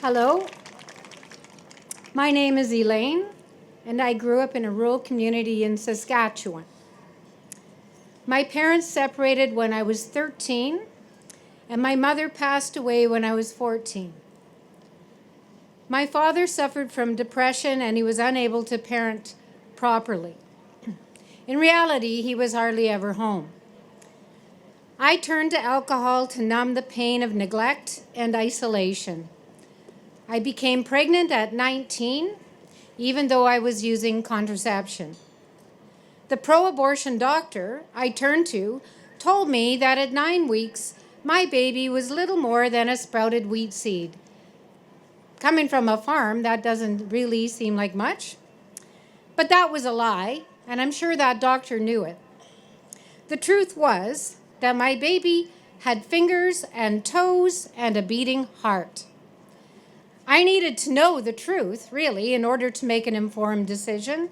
Hello, my name is Elaine, and I grew up in a rural community in Saskatchewan. My parents separated when I was 13, and my mother passed away when I was 14. My father suffered from depression and he was unable to parent properly. In reality, he was hardly ever home. I turned to alcohol to numb the pain of neglect and isolation. I became pregnant at 19, even though I was using contraception. The pro-abortion doctor I turned to told me that at 9 weeks, my baby was little more than a sprouted wheat seed. Coming from a farm, that doesn't really seem like much. But that was a lie, and I'm sure that doctor knew it. The truth was that my baby had fingers and toes and a beating heart. I needed to know the truth, really, in order to make an informed decision.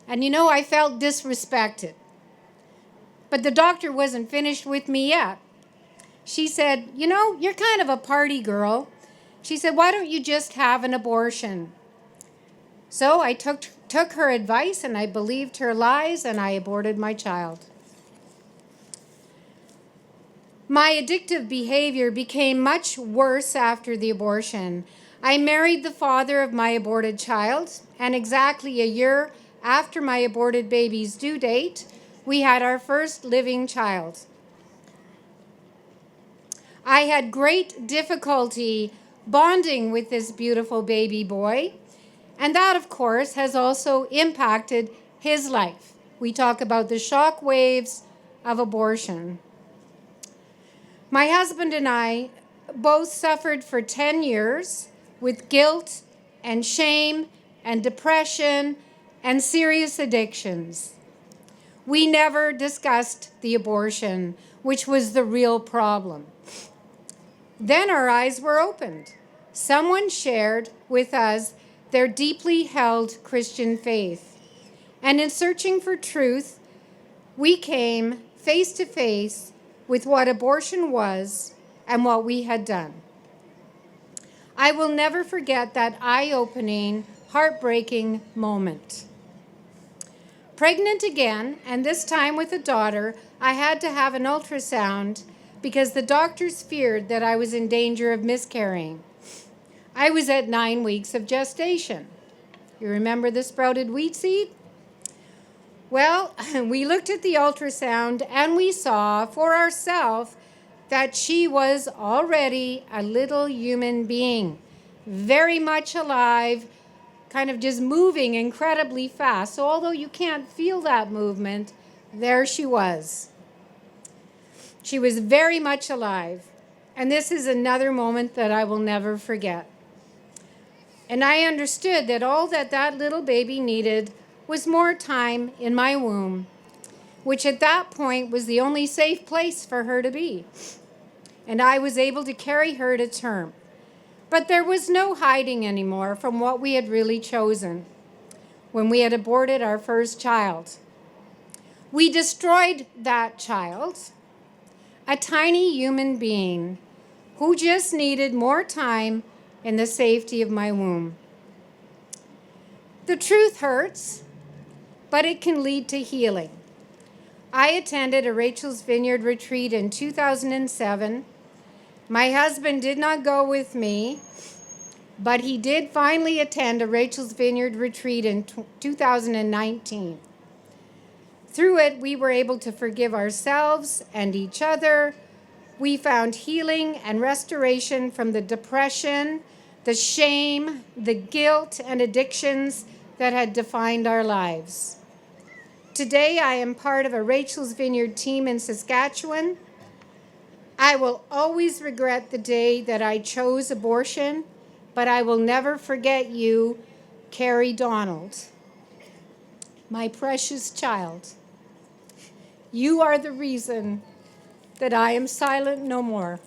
And I felt disrespected. But the doctor wasn't finished with me yet. She said, you're kind of a party girl. She said, why don't you just have an abortion? So I took her advice and I believed her lies and I aborted my child. My addictive behavior became much worse after the abortion. I married the father of my aborted child, and exactly a year after my aborted baby's due date, we had our first living child. I had great difficulty bonding with this beautiful baby boy, and that, of course, has also impacted his life. We talk about the shock waves of abortion. My husband and I both suffered for 10 years with guilt and shame and depression and serious addictions. We never discussed the abortion, which was the real problem. Then our eyes were opened. Someone shared with us their deeply held Christian faith. And in searching for truth, we came face to face with what abortion was and what we had done. I will never forget that eye-opening, heartbreaking moment. Pregnant again, and this time with a daughter, I had to have an ultrasound because the doctors feared that I was in danger of miscarrying. I was at 9 weeks of gestation. You remember the sprouted wheat seed? Well, we looked at the ultrasound and we saw for ourselves that she was already a little human being, very much alive, kind of just moving incredibly fast. So although you can't feel that movement, there she was. She was very much alive. And this is another moment that I will never forget. And I understood that all that little baby needed was more time in my womb, which at that point was the only safe place for her to be. And I was able to carry her to term. But there was no hiding anymore from what we had really chosen when we had aborted our first child. We destroyed that child, a tiny human being who just needed more time in the safety of my womb. The truth hurts, but it can lead to healing. I attended a Rachel's Vineyard retreat in 2007. My husband did not go with me, but he did finally attend a Rachel's Vineyard retreat in 2019. Through it, we were able to forgive ourselves and each other. We found healing and restoration from the depression, the shame, the guilt, and addictions that had defined our lives. Today, I am part of a Rachel's Vineyard team in Saskatchewan. I will always regret the day that I chose abortion, but I will never forget you, Carrie Donald, my precious child. You are the reason that I am silent no more.